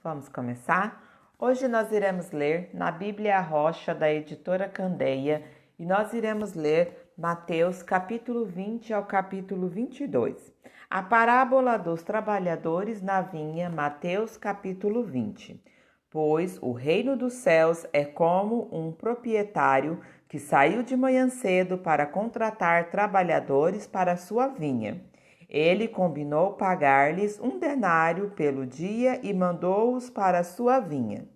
Vamos começar? Hoje nós iremos ler na Bíblia Rocha da editora Candeia e nós iremos ler Mateus capítulo 20 ao capítulo 22. A parábola dos trabalhadores na vinha, Mateus capítulo 20. Pois o reino dos céus é como um proprietário que saiu de manhã cedo para contratar trabalhadores para a sua vinha. Ele combinou pagar-lhes 1 denário pelo dia e mandou-os para a sua vinha.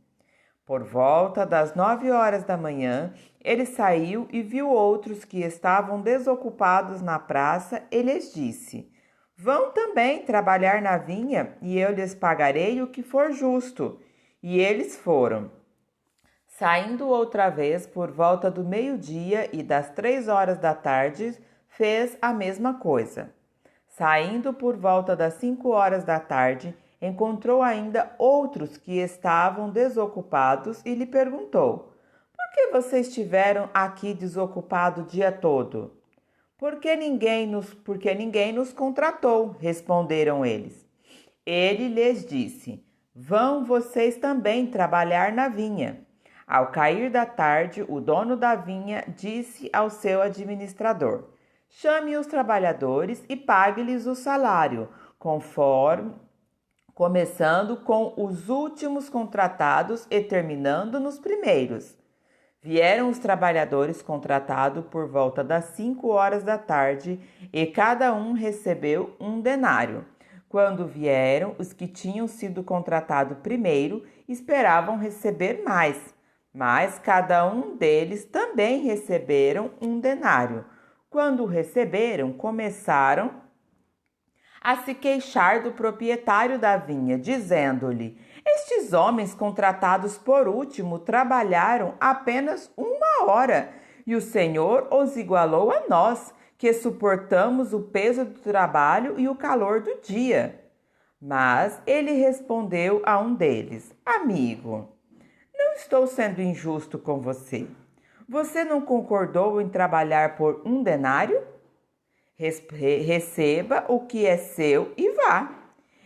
Por volta das 9 horas da manhã, ele saiu e viu outros que estavam desocupados na praça e lhes disse: Vão também trabalhar na vinha e eu lhes pagarei o que for justo. E eles foram. Saindo outra vez por volta do meio-dia e das 3 horas da tarde, fez a mesma coisa. Saindo por volta das 5 horas da tarde, encontrou ainda outros que estavam desocupados e lhe perguntou: Por que vocês estiveram aqui desocupado o dia todo? Porque ninguém nos contratou, responderam eles. Ele lhes disse: Vão vocês também trabalhar na vinha. Ao cair da tarde, o dono da vinha disse ao seu administrador: Chame os trabalhadores e pague-lhes o salário, começando com os últimos contratados e terminando nos primeiros. Vieram os trabalhadores contratados por volta das 5 horas da tarde e cada um recebeu 1 denário. Quando vieram, os que tinham sido contratados primeiro esperavam receber mais, mas cada um deles também receberam 1 denário. Quando o receberam, começaram a se queixar do proprietário da vinha, dizendo-lhe: Estes homens contratados por último trabalharam apenas 1 hora, e o Senhor os igualou a nós, que suportamos o peso do trabalho e o calor do dia. Mas ele respondeu a um deles: Amigo, não estou sendo injusto com você. Você não concordou em trabalhar por 1 denário? Receba o que é seu e vá.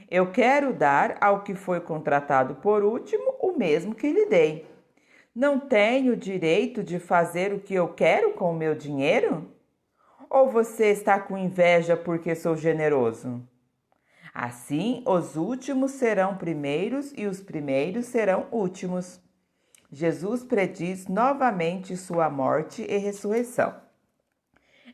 Eu quero dar ao que foi contratado por último o mesmo que lhe dei. Não tenho direito de fazer o que eu quero com o meu dinheiro? Ou você está com inveja porque sou generoso? Assim, os últimos serão primeiros e os primeiros serão últimos. Jesus prediz novamente sua morte e ressurreição.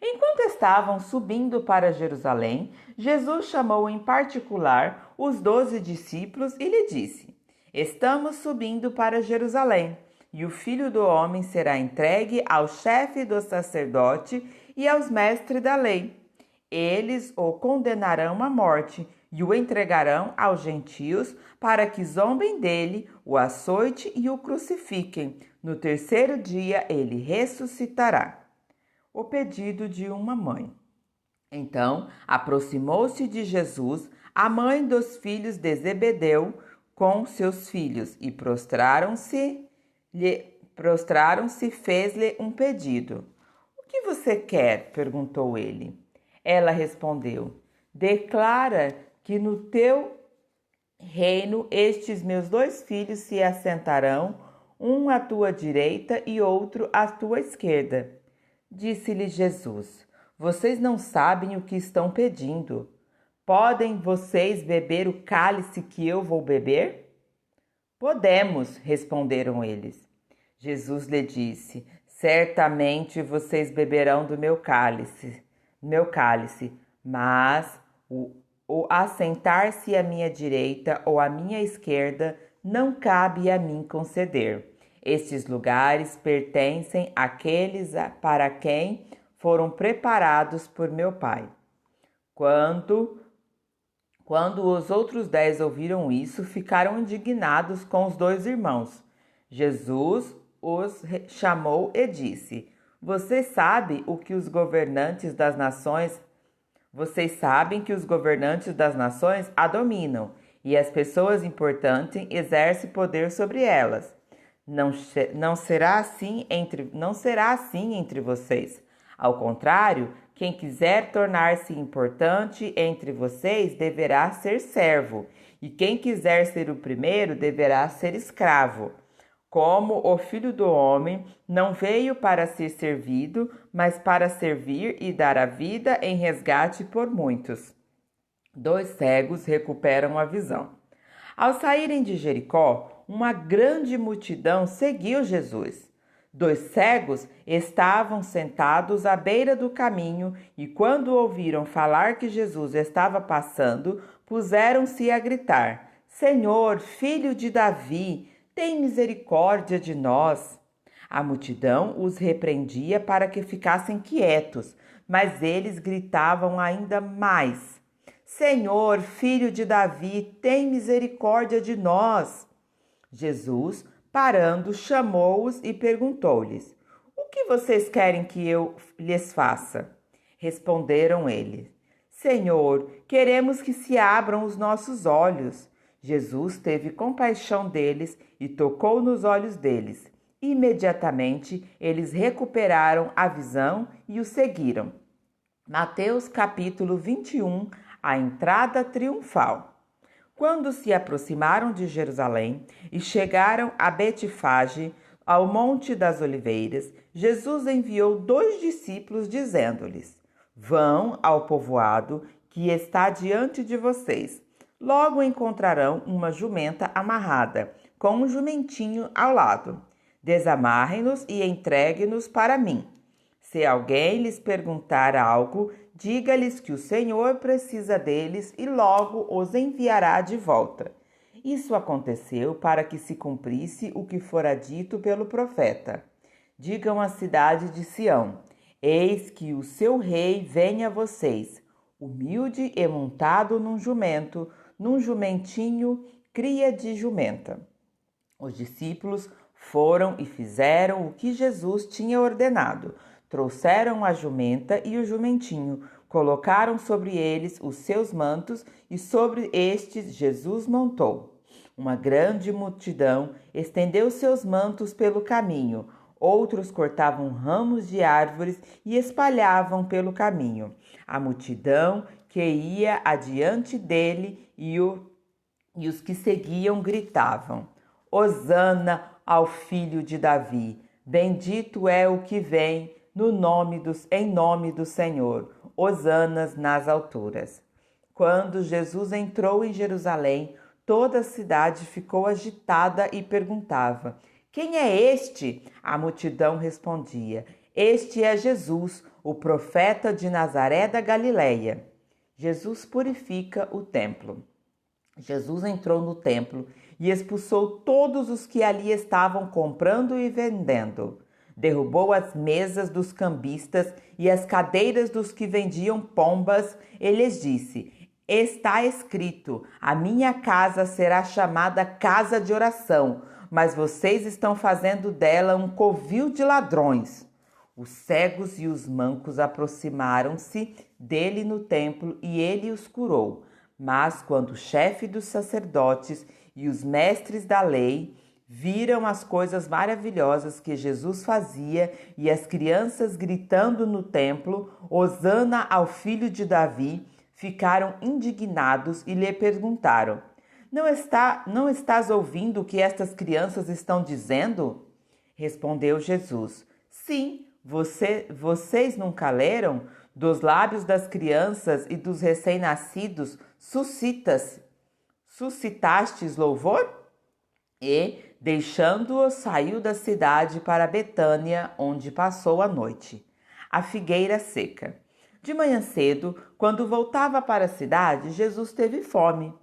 Enquanto estavam subindo para Jerusalém, Jesus chamou em particular os 12 discípulos e lhe disse: Estamos subindo para Jerusalém, e o Filho do Homem será entregue ao chefe do sacerdote e aos mestres da lei. Eles o condenarão à morte e o entregarão aos gentios para que zombem dele, o açoite e o crucifiquem. No terceiro dia ele ressuscitará. O pedido de uma mãe. Então aproximou-se de Jesus a mãe dos filhos de Zebedeu com seus filhos e prostraram-se, fez-lhe um pedido. O que você quer? Perguntou ele. Ela respondeu: Declara que no teu reino estes meus 2 filhos se assentarão, um à tua direita e outro à tua esquerda. Disse-lhe Jesus: Vocês não sabem o que estão pedindo. Podem vocês beber o cálice que eu vou beber? Podemos, responderam eles. Jesus lhe disse: Certamente vocês beberão do meu cálice, mas o assentar-se à minha direita ou à minha esquerda não cabe a mim conceder. Estes lugares pertencem àqueles para quem foram preparados por meu Pai. Quando os outros 10 ouviram isso, ficaram indignados com os 2 irmãos. Jesus os chamou e disse: Vocês sabem que os governantes das nações a dominam, e as pessoas importantes exercem poder sobre elas. Não será assim entre vocês. Ao contrário, quem quiser tornar-se importante entre vocês deverá ser servo, e quem quiser ser o primeiro deverá ser escravo. Como o Filho do Homem não veio para ser servido, mas para servir e dar a vida em resgate por muitos. 2 cegos recuperam a visão. Ao saírem de Jericó, uma grande multidão seguiu Jesus. 2 cegos estavam sentados à beira do caminho e, quando ouviram falar que Jesus estava passando, puseram-se a gritar: Senhor, filho de Davi, tem misericórdia de nós. A multidão os repreendia para que ficassem quietos, mas eles gritavam ainda mais: Senhor, filho de Davi, tem misericórdia de nós. Jesus, parando, chamou-os e perguntou-lhes: O que vocês querem que eu lhes faça? Responderam eles: Senhor, queremos que se abram os nossos olhos. Jesus teve compaixão deles e tocou nos olhos deles. Imediatamente eles recuperaram a visão e o seguiram. Mateus capítulo 21, a entrada triunfal. Quando se aproximaram de Jerusalém e chegaram a Betfage, ao Monte das Oliveiras, Jesus enviou 2 discípulos, dizendo-lhes: Vão ao povoado que está diante de vocês. Logo encontrarão uma jumenta amarrada, com um jumentinho ao lado. Desamarrem-nos e entreguem-nos para mim. Se alguém lhes perguntar algo, diga-lhes que o Senhor precisa deles e logo os enviará de volta. Isso aconteceu para que se cumprisse o que fora dito pelo profeta. Digam à cidade de Sião: Eis que o seu rei vem a vocês, humilde e montado num jumento, num jumentinho, cria de jumenta. Os discípulos foram e fizeram o que Jesus tinha ordenado. Trouxeram a jumenta e o jumentinho, colocaram sobre eles os seus mantos e sobre estes Jesus montou. Uma grande multidão estendeu seus mantos pelo caminho. Outros cortavam ramos de árvores e espalhavam pelo caminho. A multidão que ia adiante dele e os que seguiam gritavam: Hosana ao filho de Davi! Bendito é o que vem em nome do Senhor! Hosanas nas alturas! Quando Jesus entrou em Jerusalém, toda a cidade ficou agitada e perguntava: Quem é este? A multidão respondia: Este é Jesus, o profeta de Nazaré da Galileia. Jesus purifica o templo. Jesus entrou no templo e expulsou todos os que ali estavam comprando e vendendo. Derrubou as mesas dos cambistas e as cadeiras dos que vendiam pombas e lhes disse: Está escrito, a minha casa será chamada casa de oração, mas vocês estão fazendo dela um covil de ladrões. Os cegos e os mancos aproximaram-se dele no templo e ele os curou. Mas quando o chefe dos sacerdotes e os mestres da lei viram as coisas maravilhosas que Jesus fazia e as crianças gritando no templo, Hosana ao filho de Davi, ficaram indignados e lhe perguntaram: Não estás ouvindo o que estas crianças estão dizendo? Respondeu Jesus: Sim, vocês nunca leram? Dos lábios das crianças e dos recém-nascidos suscitastes louvor? E, deixando-o, saiu da cidade para Betânia, onde passou a noite. A figueira seca. De manhã cedo, quando voltava para a cidade, Jesus teve fome.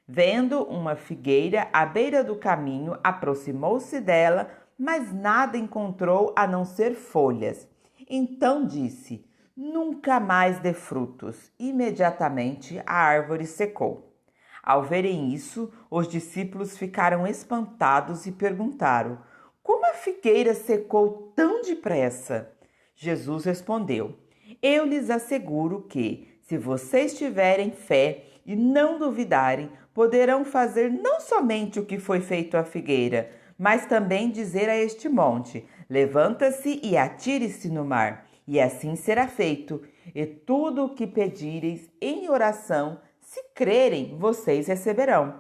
Vendo uma figueira à beira do caminho, aproximou-se dela, mas nada encontrou a não ser folhas. Então disse: Nunca mais dê frutos. Imediatamente a árvore secou. Ao verem isso, os discípulos ficaram espantados e perguntaram: Como a figueira secou tão depressa? Jesus respondeu: Eu lhes asseguro que, se vocês tiverem fé e não duvidarem, poderão fazer não somente o que foi feito à figueira, mas também dizer a este monte: Levanta-se e atire-se no mar. E assim será feito. E tudo o que pedireis em oração, se crerem, vocês receberão.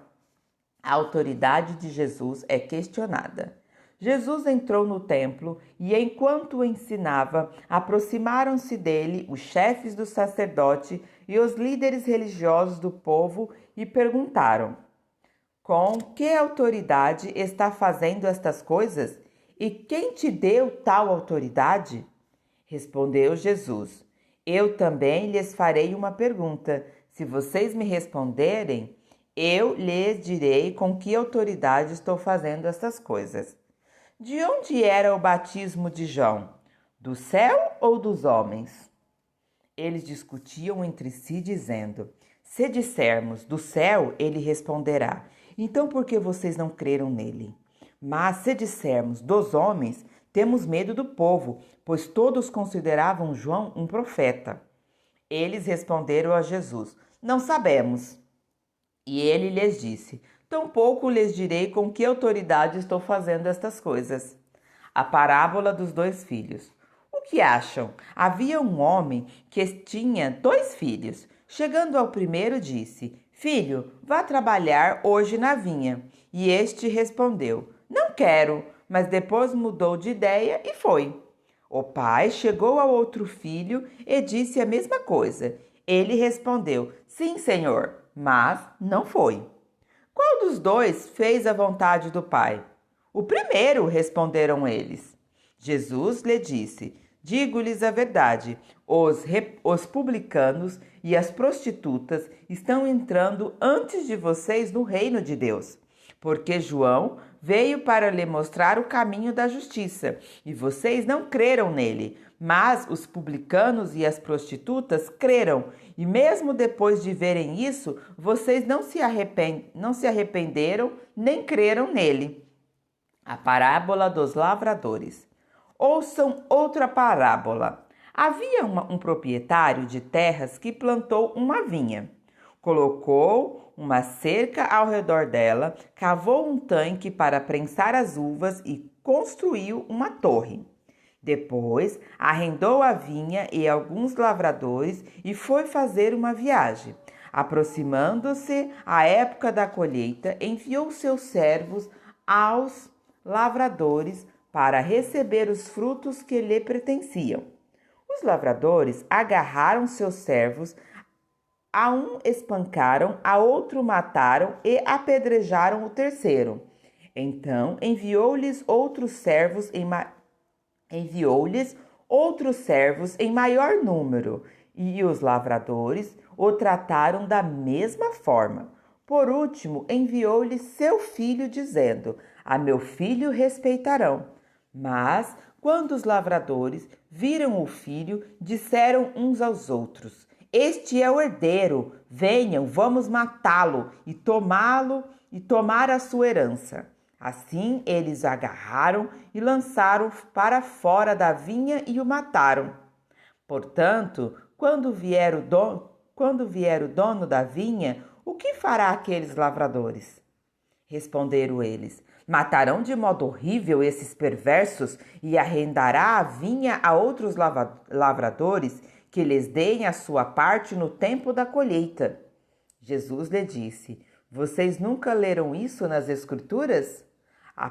A autoridade de Jesus é questionada. Jesus entrou no templo e, enquanto ensinava, aproximaram-se dele os chefes do sacerdote e os líderes religiosos do povo e perguntaram: com que autoridade está fazendo estas coisas? E quem te deu tal autoridade? Respondeu Jesus: eu também lhes farei uma pergunta. Se vocês me responderem, eu lhes direi com que autoridade estou fazendo estas coisas. De onde era o batismo de João? Do céu ou dos homens? Eles discutiam entre si, dizendo: se dissermos do céu, ele responderá: então por que vocês não creram nele? Mas se dissermos dos homens, temos medo do povo, pois todos consideravam João um profeta. Eles responderam a Jesus: não sabemos. E ele lhes disse: tampouco lhes direi com que autoridade estou fazendo estas coisas. A parábola dos dois filhos. O que acham? Havia um homem que tinha 2 filhos. Chegando ao primeiro, disse: filho, vá trabalhar hoje na vinha. E este respondeu: não quero. Mas depois mudou de ideia e foi. O pai chegou ao outro filho e disse a mesma coisa. Ele respondeu: sim, senhor, mas não foi. Qual dos dois fez a vontade do pai? O primeiro, responderam eles. Jesus lhe disse: digo-lhes a verdade, os publicanos e as prostitutas estão entrando antes de vocês no reino de Deus. Porque João veio para lhe mostrar o caminho da justiça, e vocês não creram nele, mas os publicanos e as prostitutas creram, e mesmo depois de verem isso, vocês não se arrependeram nem creram nele. A parábola dos lavradores. Ouçam outra parábola. Havia um proprietário de terras que plantou uma vinha. Colocou uma cerca ao redor dela, cavou um tanque para prensar as uvas e construiu uma torre. Depois, arrendou a vinha e alguns lavradores e foi fazer uma viagem. Aproximando-se a época da colheita, enviou seus servos aos lavradores para receber os frutos que lhe pertenciam. Os lavradores agarraram seus servos, a um espancaram, a outro mataram e apedrejaram o terceiro. Então enviou-lhes outros servos em maior número, e os lavradores o trataram da mesma forma. Por último, enviou-lhe seu filho, dizendo: a meu filho respeitarão. Mas, quando os lavradores viram o filho, disseram uns aos outros: este é o herdeiro, venham, vamos matá-lo e tomar a sua herança. Assim eles o agarraram e lançaram para fora da vinha e o mataram. Portanto, quando vier o dono da vinha, o que fará aqueles lavradores? Responderam eles: matarão de modo horrível esses perversos e arrendará a vinha a outros lavradores que lhes deem a sua parte no tempo da colheita. Jesus lhe disse: vocês nunca leram isso nas Escrituras? A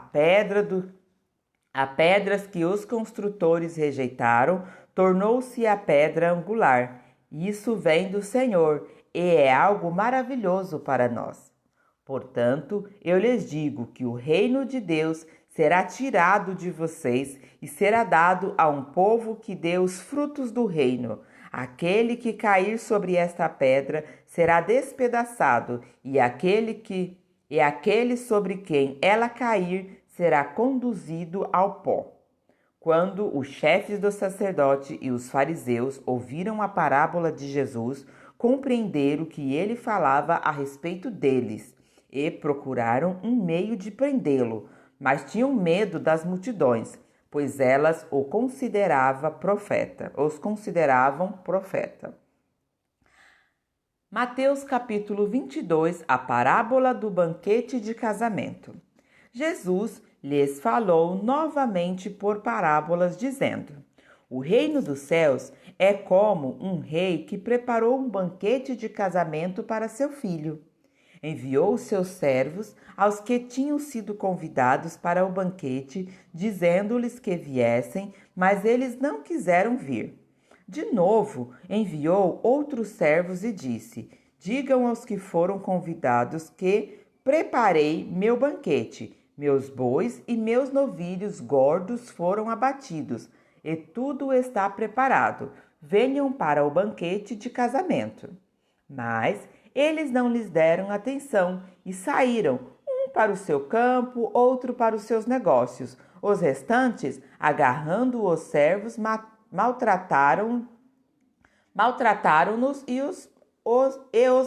pedras que os construtores rejeitaram tornou-se a pedra angular. Isso vem do Senhor e é algo maravilhoso para nós. Portanto, eu lhes digo que o reino de Deus será tirado de vocês e será dado a um povo que dê os frutos do reino. Aquele que cair sobre esta pedra será despedaçado, e aquele sobre quem ela cair será conduzido ao pó. Quando os chefes do sacerdote e os fariseus ouviram a parábola de Jesus, compreenderam que ele falava a respeito deles e procuraram um meio de prendê-lo, mas tinham medo das multidões, pois elas os consideravam profeta. Mateus capítulo 22, a parábola do banquete de casamento. Jesus lhes falou novamente por parábolas, dizendo: o reino dos céus é como um rei que preparou um banquete de casamento para seu filho. Enviou os seus servos aos que tinham sido convidados para o banquete, dizendo-lhes que viessem, mas eles não quiseram vir. De novo, enviou outros servos e disse: digam aos que foram convidados que preparei meu banquete. Meus bois e meus novilhos gordos foram abatidos, e tudo está preparado. Venham para o banquete de casamento. Mas eles não lhes deram atenção e saíram, um para o seu campo, outro para os seus negócios. Os restantes, agarrando os servos, maltrataram-nos e os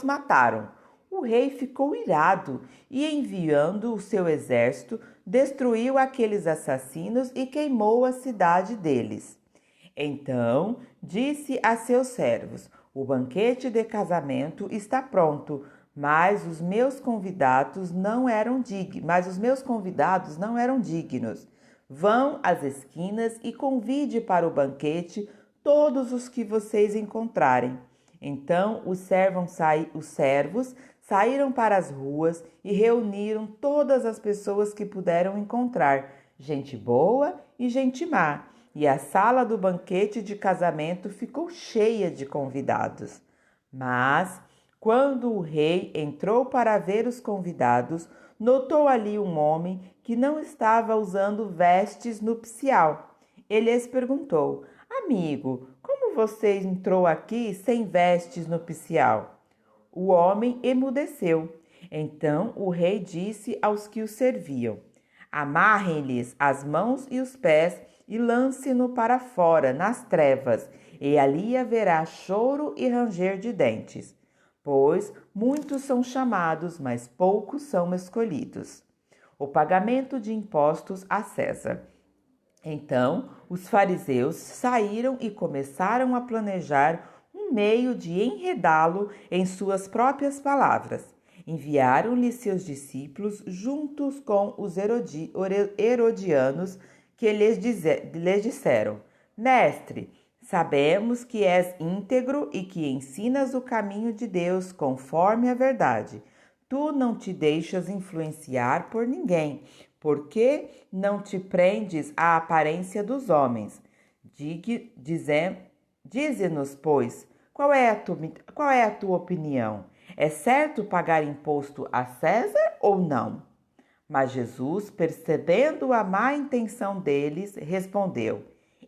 mataram. O rei ficou irado e, enviando o seu exército, destruiu aqueles assassinos e queimou a cidade deles. Então disse a seus servos: o banquete de casamento está pronto, mas os meus convidados não eram dignos. Vão às esquinas e convide para o banquete todos os que vocês encontrarem. Então os servos saíram para as ruas e reuniram todas as pessoas que puderam encontrar, gente boa e gente má, e a sala do banquete de casamento ficou cheia de convidados. Mas, quando o rei entrou para ver os convidados, notou ali um homem que não estava usando vestes nupcial. Ele lhes perguntou: amigo, como você entrou aqui sem vestes nupcial? O homem emudeceu. Então o rei disse aos que o serviam: amarrem-lhes as mãos e os pés e lance-no para fora, nas trevas, e ali haverá choro e ranger de dentes. Pois muitos são chamados, mas poucos são escolhidos. O pagamento de impostos a César. Então os fariseus saíram e começaram a planejar um meio de enredá-lo em suas próprias palavras. Enviaram-lhe seus discípulos juntos com os herodianos, que lhes disseram: Mestre, sabemos que és íntegro e que ensinas o caminho de Deus conforme a verdade. Tu não te deixas influenciar por ninguém, porque não te prendes à aparência dos homens. Dize-nos, pois, qual é a tua opinião? É certo pagar imposto a César ou não? Mas Jesus, percebendo a má intenção deles, respondeu: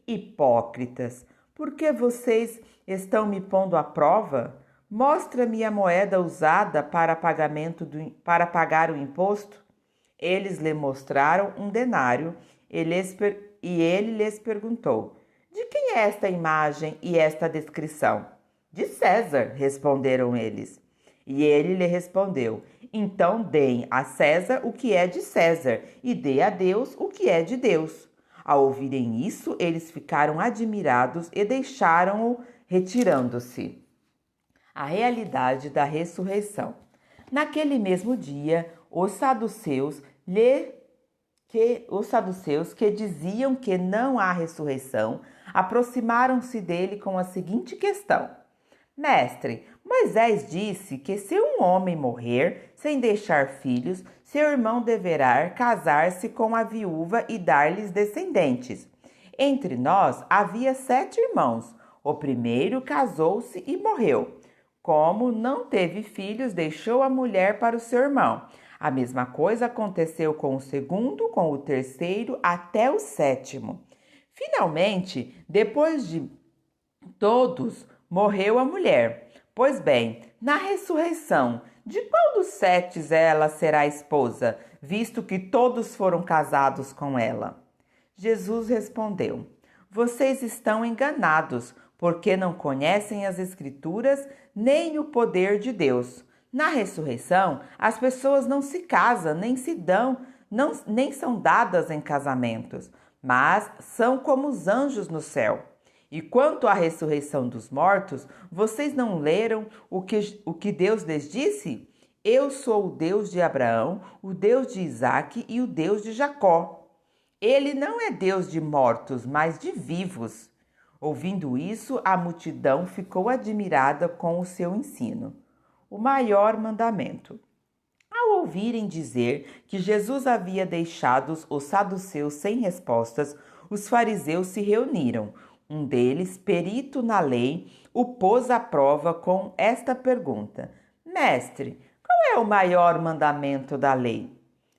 hipócritas, por que vocês estão me pondo à prova? Mostra-me a moeda usada para pagar o imposto. Eles lhe mostraram um denário e ele lhes perguntou: de quem é esta imagem e esta descrição? De César, responderam eles. E ele lhe respondeu: então deem a César o que é de César e dê a Deus o que é de Deus. Ao ouvirem isso, eles ficaram admirados e deixaram-o retirando-se. A realidade da ressurreição. Naquele mesmo dia, os saduceus que diziam que não há ressurreição aproximaram-se dele com a seguinte questão: Mestre, Moisés disse que se um homem morrer sem deixar filhos, seu irmão deverá casar-se com a viúva e dar-lhes descendentes. Entre nós havia 7 irmãos. O primeiro casou-se e morreu. Como não teve filhos, deixou a mulher para o seu irmão. A mesma coisa aconteceu com o segundo, com o terceiro, até o 7º. Finalmente, depois de todos, morreu a mulher. Pois bem, na ressurreição, de qual dos 7 ela será esposa, visto que todos foram casados com ela? Jesus respondeu: vocês estão enganados, porque não conhecem as Escrituras nem o poder de Deus. Na ressurreição, as pessoas não se casam, nem são dadas em casamentos, mas são como os anjos no céu. E quanto à ressurreição dos mortos, vocês não leram o que Deus lhes disse? Eu sou o Deus de Abraão, o Deus de Isaque e o Deus de Jacó. Ele não é Deus de mortos, mas de vivos. Ouvindo isso, a multidão ficou admirada com o seu ensino. O maior mandamento. Ao ouvirem dizer que Jesus havia deixado os saduceus sem respostas, os fariseus se reuniram. Um deles, perito na lei, o pôs à prova com esta pergunta: Mestre, qual é o maior mandamento da lei?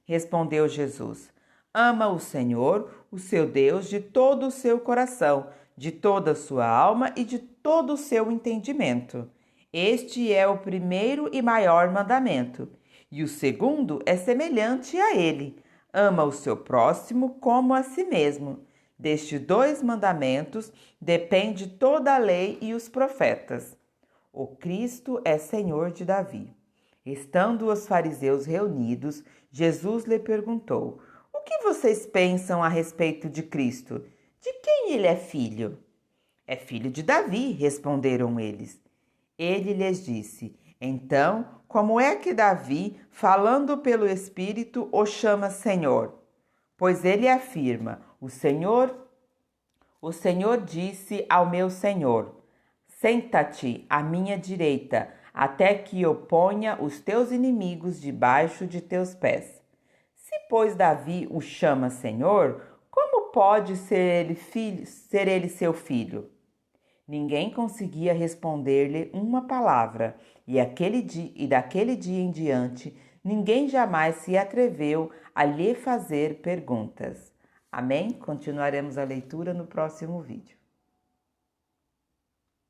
Respondeu Jesus: Ama o Senhor, o seu Deus, de todo o seu coração, de toda a sua alma e de todo o seu entendimento. Este é o primeiro e maior mandamento. E o segundo é semelhante a ele: ama o seu próximo como a si mesmo. Destes dois mandamentos depende toda a lei e os profetas. O Cristo é Senhor de Davi. Estando os fariseus reunidos, Jesus lhe perguntou: O que vocês pensam a respeito de Cristo? De quem ele é filho? É filho de Davi, responderam eles. Ele lhes disse: Então, como é que Davi, falando pelo Espírito, o chama Senhor? Pois ele afirma: o Senhor disse ao meu Senhor: Senta-te à minha direita, até que eu ponha os teus inimigos debaixo de teus pés. Se, pois, Davi o chama Senhor, como pode ser ele seu filho? Ninguém conseguia responder-lhe uma palavra, e daquele dia em diante, ninguém jamais se atreveu a lhe fazer perguntas. Amém? Continuaremos a leitura no próximo vídeo.